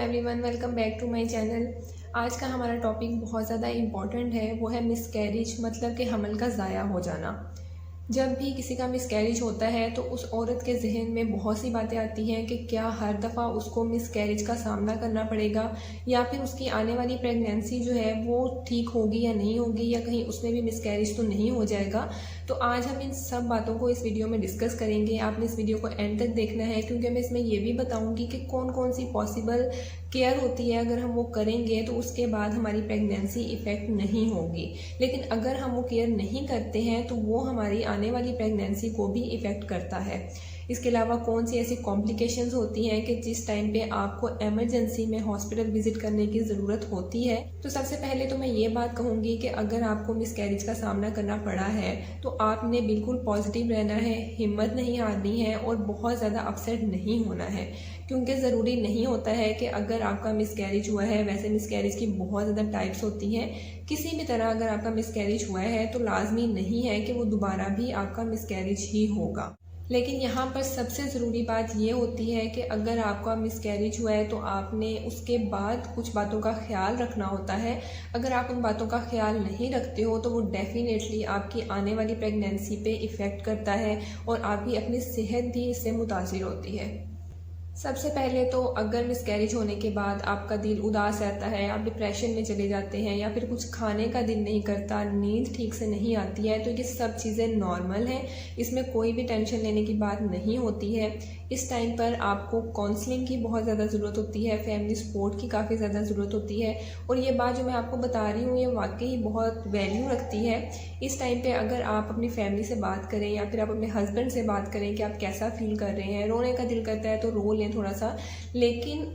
Everyone, welcome back to my channel. आज का हमारा टॉपिक बहुत ज़्यादा इम्पॉर्टेंट है, वो है मिसकैरेज मतलब कि हमल का ज़ाया हो जाना। जब भी किसी का मिसकैरेज होता है तो उस औरत के जहन में बहुत सी बातें आती हैं कि क्या हर दफ़ा उसको मिसकैरेज का सामना करना पड़ेगा या फिर उसकी आने वाली प्रेगनेंसी जो है वो ठीक होगी या नहीं होगी, या कहीं उसमें भी मिसकैरेज तो नहीं हो जाएगा। तो आज हम इन सब बातों को इस वीडियो में डिस्कस करेंगे। आपने इस वीडियो को एंड तक देखना है, क्योंकि मैं इसमें ये भी बताऊंगी कि कौन कौन सी पॉसिबल केयर होती है। अगर हम वो करेंगे तो उसके बाद हमारी प्रेगनेंसी इफ़ेक्ट नहीं होगी, लेकिन अगर हम वो केयर नहीं करते हैं तो वो हमारी आने वाली प्रेगनेंसी को भी इफ़ेक्ट करता है। इसके अलावा कौन सी ऐसी कॉम्प्लिकेशंस होती हैं कि जिस टाइम पे आपको इमरजेंसी में हॉस्पिटल विजिट करने की ज़रूरत होती है। तो सबसे पहले तो मैं ये बात कहूँगी कि अगर आपको मिसकैरेज का सामना करना पड़ा है तो आपने बिल्कुल पॉजिटिव रहना है, हिम्मत नहीं हारनी है और बहुत ज़्यादा अपसेट नहीं होना है, क्योंकि ज़रूरी नहीं होता है कि अगर आपका मिसकैरेज हुआ है, वैसे मिसकैरेज की बहुत ज़्यादा टाइप्स होती हैं। किसी भी तरह अगर आपका मिसकैरेज हुआ है तो लाजमी नहीं है कि वो दोबारा भी आपका मिसकैरेज ही होगा। लेकिन यहाँ पर सबसे ज़रूरी बात ये होती है कि अगर आपका मिसकैरेज हुआ है तो आपने उसके बाद कुछ बातों का ख्याल रखना होता है। अगर आप उन बातों का ख्याल नहीं रखते हो तो वो डेफिनेटली आपकी आने वाली प्रेगनेंसी पे इफ़ेक्ट करता है और आपकी अपनी सेहत भी इससे मुतासिर होती है। सबसे पहले तो अगर मिसकैरेज होने के बाद आपका दिल उदास रहता है, आप डिप्रेशन में चले जाते हैं या फिर कुछ खाने का दिल नहीं करता, नींद ठीक से नहीं आती है, तो ये सब चीज़ें नॉर्मल हैं। इसमें कोई भी टेंशन लेने की बात नहीं होती है। इस टाइम पर आपको काउंसलिंग की बहुत ज़्यादा ज़रूरत होती है, फैमिली सपोर्ट की काफ़ी ज़्यादा ज़रूरत होती है। और ये बात जो मैं आपको बता रही हूँ ये वाकई बहुत वैल्यू रखती है। इस टाइम पे अगर आप अपनी फैमिली से बात करें या फिर आप अपने हस्बैंड से बात करें कि आप कैसा फील कर रहे हैं, रोने का दिल करता है तो रो लें थोड़ा सा, लेकिन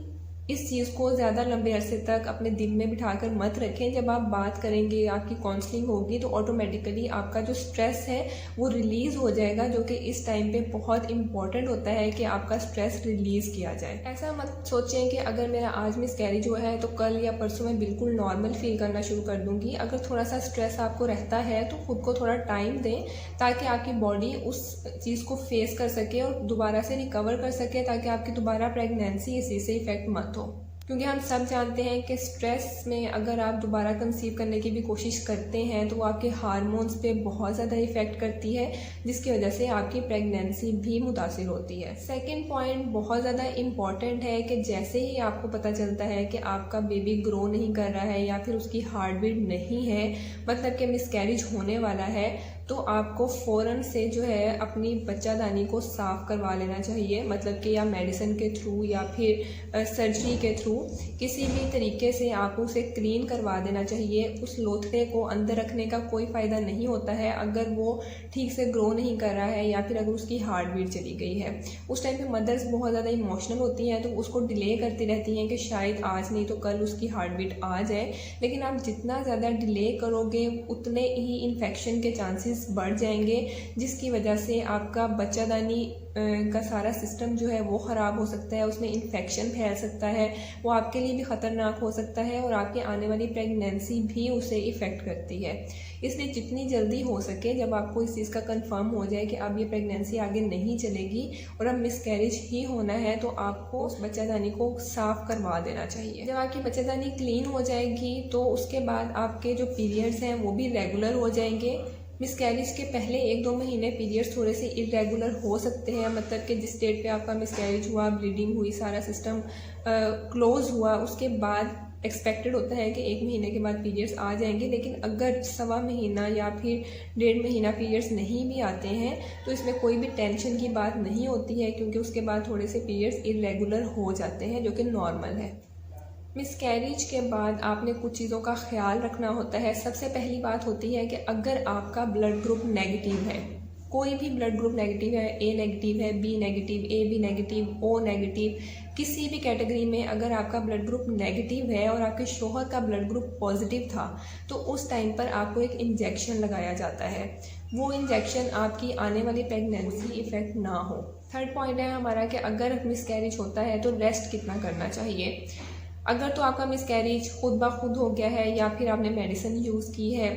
इस चीज़ को ज़्यादा लंबे अरसे तक अपने दिल में बिठाकर मत रखें। जब आप बात करेंगे, आपकी काउंसलिंग होगी तो ऑटोमेटिकली आपका जो स्ट्रेस है वो रिलीज़ हो जाएगा, जो कि इस टाइम पे बहुत इंपॉर्टेंट होता है कि आपका स्ट्रेस रिलीज़ किया जाए। ऐसा मत सोचें कि अगर मेरा आज मिसकैरेज हुआ है तो कल या परसों मैं बिल्कुल नॉर्मल फील करना शुरू कर दूँगी। अगर थोड़ा सा स्ट्रेस आपको रहता है तो खुद को थोड़ा टाइम दें ताकि आपकी बॉडी उस चीज़ को फेस कर सके और दोबारा से रिकवर कर सके, ताकि आपकी दोबारा प्रेगनेंसी इसी से इफ़ेक्ट मत हो। क्योंकि हम सब जानते हैं कि स्ट्रेस में अगर आप दोबारा कंसीव करने की भी कोशिश करते हैं तो वो आपके हार्मोन्स पे बहुत ज़्यादा इफ़ेक्ट करती है, जिसकी वजह से आपकी प्रेगनेंसी भी मुतासिर होती है। सेकंड पॉइंट बहुत ज़्यादा इम्पॉर्टेंट है कि जैसे ही आपको पता चलता है कि आपका बेबी ग्रो नहीं कर रहा है या फिर उसकी हार्ट बीट नहीं है, मतलब कि मिसकैरेज होने वाला है, तो आपको फ़ौरन से जो है अपनी बच्चादानी को साफ़ करवा लेना चाहिए। मतलब कि या मेडिसिन के थ्रू या फिर सर्जरी के थ्रू किसी भी तरीके से आपको उसे क्लीन करवा देना चाहिए। उस लोथड़े को अंदर रखने का कोई फ़ायदा नहीं होता है अगर वो ठीक से ग्रो नहीं कर रहा है या फिर अगर उसकी हार्ट बीट चली गई है। उस टाइम पे मदर्स बहुत ज़्यादा इमोशनल होती हैं तो उसको डिले करती रहती हैं कि शायद आज नहीं तो कल उसकी हार्ट बीट आ जाए, लेकिन आप जितना ज़्यादा डिले करोगे उतने ही इन्फेक्शन के चांसेस बढ़ जाएंगे, जिसकी वजह से आपका बच्चादानी का सारा सिस्टम जो है वो ख़राब हो सकता है, उसमें इन्फेक्शन फैल सकता है, वो आपके लिए भी ख़तरनाक हो सकता है और आपकी आने वाली प्रेगनेंसी भी उसे इफ़ेक्ट करती है। इसलिए जितनी जल्दी हो सके, जब आपको इस चीज़ का कंफर्म हो जाए कि अब ये प्रेगनेंसी आगे नहीं चलेगी और अब मिसकैरेज ही होना है, तो आपको उस बच्चादानी को साफ़ करवा देना चाहिए। जब आपकी बच्चादानी क्लीन हो जाएगी तो उसके बाद आपके जो पीरियड्स हैं वो भी रेगुलर हो जाएंगे। मिसकैरेज के पहले 1-2 महीने पीरियड्स थोड़े से इरेगुलर हो सकते हैं, मतलब कि जिस डेट पे आपका मिसकैरेज हुआ, ब्लीडिंग हुई, सारा सिस्टम क्लोज हुआ, उसके बाद एक्सपेक्टेड होता है कि 1 महीने के बाद पीरियड्स आ जाएंगे। लेकिन अगर 1.25 महीना या फिर 1.5 महीना पीरियड्स नहीं भी आते हैं तो इसमें कोई भी टेंशन की बात नहीं होती है, क्योंकि उसके बाद थोड़े से पीरियड्स इरेगुलर हो जाते हैं, जो कि नॉर्मल है। मिसकैरेज के बाद आपने कुछ चीज़ों का ख्याल रखना होता है। सबसे पहली बात होती है कि अगर आपका ब्लड ग्रुप नेगेटिव है, कोई भी ब्लड ग्रुप नेगेटिव है, ए नेगेटिव है, B negative, A B negative, O negative, किसी भी कैटेगरी में अगर आपका ब्लड ग्रुप नेगेटिव है और आपके शौहर का ब्लड ग्रुप पॉजिटिव था तो उस टाइम पर आपको एक इंजेक्शन लगाया जाता है। वो इंजेक्शन आपकी आने वाली प्रेगनेंसी इफ़ेक्ट ना हो। थर्ड पॉइंट है हमारा कि अगर मिसकैरेज होता है तो रेस्ट कितना करना चाहिए। अगर तो आपका मिसकैरेज खुद ब खुद हो गया है या फिर आपने मेडिसिन यूज़ की है,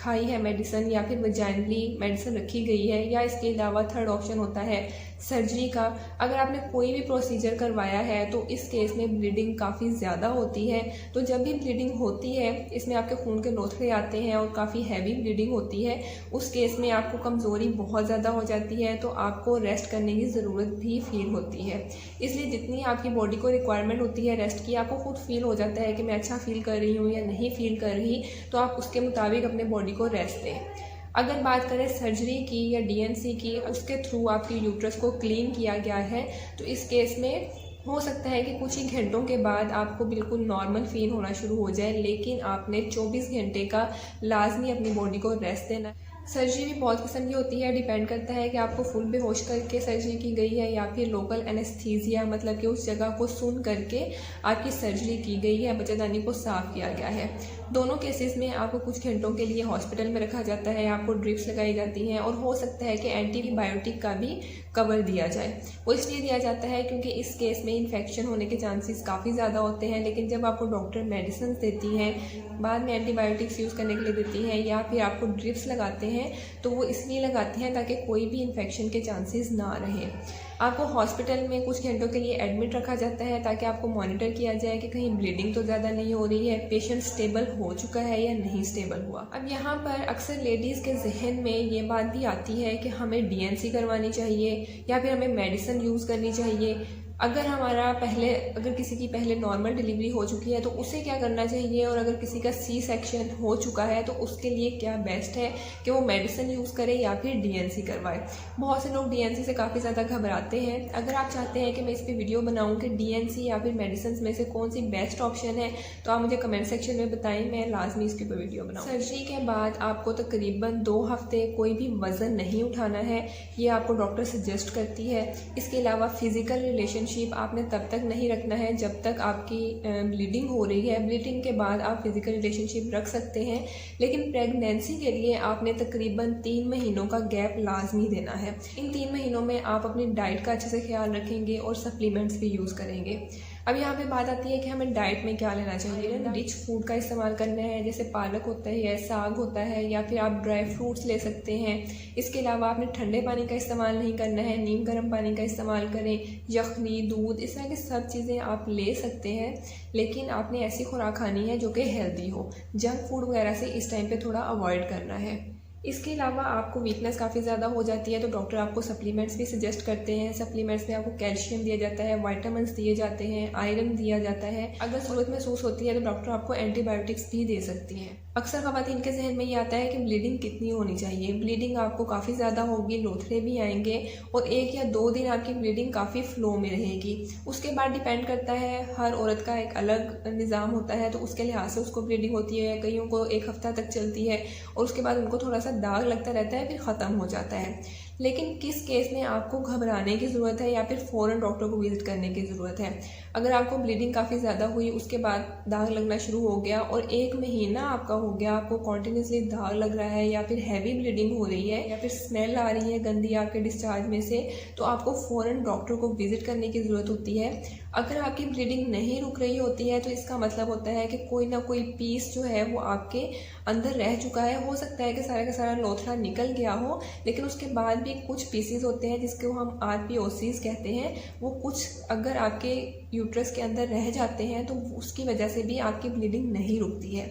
खाई है मेडिसिन या फिर वजाइनली मेडिसिन रखी गई है, या इसके अलावा थर्ड ऑप्शन होता है सर्जरी का। अगर आपने कोई भी प्रोसीजर करवाया है तो इस केस में ब्लीडिंग काफ़ी ज़्यादा होती है। तो जब भी ब्लीडिंग होती है, इसमें आपके खून के लोथड़े आते हैं और काफ़ी हैवी ब्लीडिंग होती है, उस केस में आपको कमज़ोरी बहुत ज़्यादा हो जाती है, तो आपको रेस्ट करने की ज़रूरत भी फील होती है। इसलिए जितनी आपकी बॉडी को रिक्वायरमेंट होती है रेस्ट की, आपको खुद फील हो जाता है कि मैं अच्छा फील कर रही हूँ या नहीं फील कर रही, तो आप उसके मुताबिक अपने बॉडी को रेस्ट दें। अगर बात करें सर्जरी की या डीएनसी की, उसके थ्रू आपकी यूट्रस को क्लीन किया गया है, तो इस केस में हो सकता है कि कुछ ही घंटों के बाद आपको बिल्कुल नॉर्मल फील होना शुरू हो जाए, लेकिन आपने 24 घंटे का लाजमी अपनी बॉडी को रेस्ट देना है। सर्जरी भी बहुत किस्म की होती है, डिपेंड करता है कि आपको फुल बेहोश करके सर्जरी की गई है या फिर लोकल एनेस्थीसिया, मतलब कि उस जगह को सुन करके आपकी सर्जरी की गई है, बच्चेदानी को साफ़ किया गया है। दोनों केसेस में आपको कुछ घंटों के लिए हॉस्पिटल में रखा जाता है, आपको ड्रिप्स लगाई जाती हैं और हो सकता है कि एंटीबायोटिक का भी कवर दिया जाए। वो इसलिए दिया जाता है क्योंकि इस केस में इन्फेक्शन होने के चांसेस काफ़ी ज़्यादा होते हैं, लेकिन जब आपको डॉक्टर मेडिसिन देती हैं, बाद में एंटीबायोटिक्स यूज़ करने के लिए देती हैं या फिर आपको ड्रिप्स लगाते हैं, तो वो इसलिए लगाते हैं ताकि कोई भी इन्फेक्शन के चांसेस ना रहें। आपको हॉस्पिटल में कुछ घंटों के लिए एडमिट रखा जाता है ताकि आपको मॉनिटर किया जाए कि कहीं ब्लीडिंग तो ज़्यादा नहीं हो रही है, पेशेंट स्टेबल हो चुका है या नहीं स्टेबल हुआ। अब यहाँ पर अक्सर लेडीज़ के जहन में ये बात भी आती है कि हमें डीएनसी करवानी चाहिए या फिर हमें मेडिसिन यूज़ करनी चाहिए। अगर किसी की पहले नॉर्मल डिलीवरी हो चुकी है तो उसे क्या करना चाहिए, और अगर किसी का सी सेक्शन हो चुका है तो उसके लिए क्या बेस्ट है कि वो मेडिसिन यूज़ करे या फिर डीएनसी करवाए। बहुत से लोग डीएनसी से काफ़ी ज़्यादा घबराते हैं। अगर आप चाहते हैं कि मैं इस पर वीडियो बनाऊँ कि डीएनसी या फिर मेडिसिन में से कौन सी बेस्ट ऑप्शन है, तो आप मुझे कमेंट सेक्शन में बताएं, मैं लाजमी इसके ऊपर वीडियो बनाऊँ। सर्जरी के बाद आपको तकरीबन 2 हफ्ते कोई भी वज़न नहीं उठाना है, ये आपको डॉक्टर सजेस्ट करती है। इसके अलावा फिज़िकल रिलेशनशिप आपने तब तक नहीं रखना है जब तक आपकी ब्लीडिंग हो रही है। ब्लीडिंग के बाद आप फिजिकल रिलेशनशिप रख सकते हैं, लेकिन प्रेगनेंसी के लिए आपने तकरीबन 3 महीनों का गैप लाजमी देना है। इन 3 महीनों में आप अपनी डाइट का अच्छे से ख्याल रखेंगे और सप्लीमेंट्स भी यूज़ करेंगे। अब यहाँ पे बात आती है कि हमें डाइट में क्या लेना चाहिए। रिच फूड का इस्तेमाल करना है, जैसे पालक होता है या साग होता है, या फिर आप ड्राई फ्रूट्स ले सकते हैं। इसके अलावा आपने ठंडे पानी का इस्तेमाल नहीं करना है, नीम गर्म पानी का इस्तेमाल करें। यखनी, दूध, इस तरह की सब चीज़ें आप ले सकते हैं, लेकिन आपने ऐसी खुराक खानी है जो कि हेल्दी हो। जंक फूड वगैरह से इस टाइम पर थोड़ा अवॉइड करना है। इसके अलावा आपको वीकनेस काफ़ी ज़्यादा हो जाती है तो डॉक्टर आपको सप्लीमेंट्स भी सजेस्ट करते हैं। सप्लीमेंट्स में आपको कैल्शियम दिया जाता है, विटामिन्स दिए जाते हैं, आयरन दिया जाता है। अगर ज़रूरत महसूस होती है तो डॉक्टर आपको एंटीबायोटिक्स भी दे सकती हैं। अक्सर ख़वातीन के जहन में ये आता है कि ब्लीडिंग कितनी होनी चाहिए। ब्लीडिंग आपको काफ़ी ज़्यादा होगी, लोथड़े भी आएंगे और 1 या 2 दिन आपकी ब्लीडिंग काफ़ी फ्लो में रहेगी। उसके बाद डिपेंड करता है, हर औरत का एक अलग निज़ाम होता है, तो उसके लिहाज से उसको ब्लीडिंग होती है। कईयों को 1 हफ्ता तक चलती है और उसके बाद उनको थोड़ा सा दाग लगता रहता है, फिर ख़त्म हो जाता है। लेकिन किस केस में आपको घबराने की ज़रूरत है या फिर फ़ौरन डॉक्टर को विज़िट करने की ज़रूरत है? अगर आपको ब्लीडिंग काफ़ी ज़्यादा हुई, उसके बाद दाग लगना शुरू हो गया और 1 महीना आपका हो गया, आपको कॉन्टीन्यूसली दाग लग रहा है या फिर हैवी ब्लीडिंग हो रही है या फिर स्मेल आ रही है गंदी आपके डिस्चार्ज में से, तो आपको फ़ौरन डॉक्टर को विज़िट करने की ज़रूरत होती है। अगर आपकी ब्लीडिंग नहीं रुक रही होती है तो इसका मतलब होता है कि कोई ना कोई पीस जो है वो आपके अंदर रह चुका है। हो सकता है कि सारा का सारा लोथड़ा निकल गया हो, लेकिन उसके बाद भी कुछ पीसीज होते हैं जिसको हम RPOCs कहते हैं, वो कुछ अगर आपके यूट्रस के अंदर रह जाते हैं तो उसकी वजह से भी आपकी ब्लीडिंग नहीं रुकती है।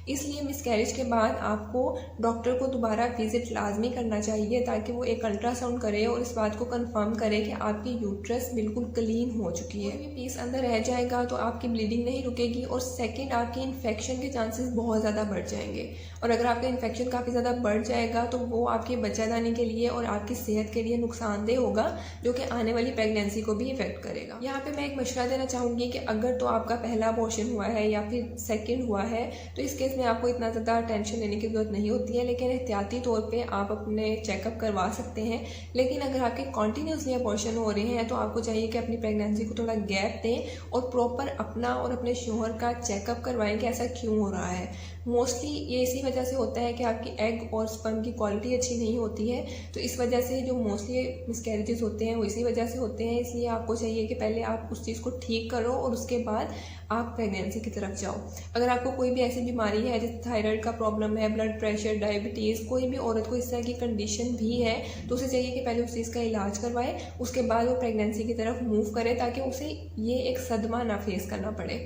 इसलिए मिसकैरेज के बाद आपको डॉक्टर को दोबारा विज़िट लाजमी करना चाहिए ताकि वो एक अल्ट्रासाउंड करे और इस बात को कंफर्म करे कि आपकी यूट्रस बिल्कुल क्लीन हो चुकी है। ये पीस अंदर रह जाएगा तो आपकी ब्लीडिंग नहीं रुकेगी और सेकंड आपकी इन्फेक्शन के चांसेस बहुत ज़्यादा बढ़ जाएंगे। और अगर आपका इन्फेक्शन काफ़ी ज़्यादा बढ़ जाएगा तो वो आपके बच्चेदानी के लिए और आपकी सेहत के लिए नुकसानदेह होगा, जो कि आने वाली प्रेगनेंसी को भी इफेक्ट करेगा। यहाँ पे मैं एक मशवरा देना चाहूँगी कि अगर तो आपका पहला अबॉर्शन हुआ है या फिर सेकेंड हुआ है तो इस में आपको इतना ज़्यादा टेंशन लेने की ज़रूरत नहीं होती है, लेकिन एहतियाती तौर पे आप अपने चेकअप करवा सकते हैं। लेकिन अगर आपके कॉन्टीन्यूसली अबॉर्शन हो रहे हैं तो आपको चाहिए कि अपनी प्रेगनेंसी को थोड़ा गैप दें और प्रॉपर अपना और अपने शोहर का चेकअप करवाएं कि ऐसा क्यों हो रहा है। मोस्टली ये इसी वजह से होता है कि आपकी एग और स्पर्म की क्वालिटी अच्छी नहीं होती है, तो इस वजह से जो मोस्टली मिसकैरेजेस होते हैं वो इसी वजह से होते हैं। इसलिए आपको चाहिए कि पहले आप उस चीज़ को ठीक करो और उसके बाद आप प्रेगनेंसी की तरफ जाओ। अगर आपको कोई भी ऐसी बीमारी है जैसे थायराइड का प्रॉब्लम है, ब्लड प्रेशर, डायबिटीज़, कोई भी औरत को इस तरह की कंडीशन भी है तो उसे चाहिए कि पहले उस चीज़ का इलाज करवाए, उसके बाद वो प्रेगनेंसी की तरफ मूव करे ताकि उसे ये एक सदमा ना फेस करना पड़े।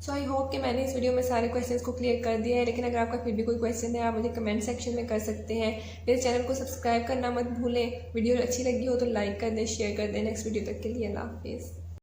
सो आई होप कि मैंने इस वीडियो में सारे क्वेश्चंस को क्लियर कर दिया है, लेकिन अगर आपका फिर भी कोई क्वेश्चन है आप मुझे कमेंट सेक्शन में कर सकते हैं। मेरे चैनल को सब्सक्राइब करना मत भूलें। वीडियो अच्छी लगी हो तो लाइक कर दें, शेयर कर दें। नेक्स्ट वीडियो तक के लिए अल्लाह हाफिज़।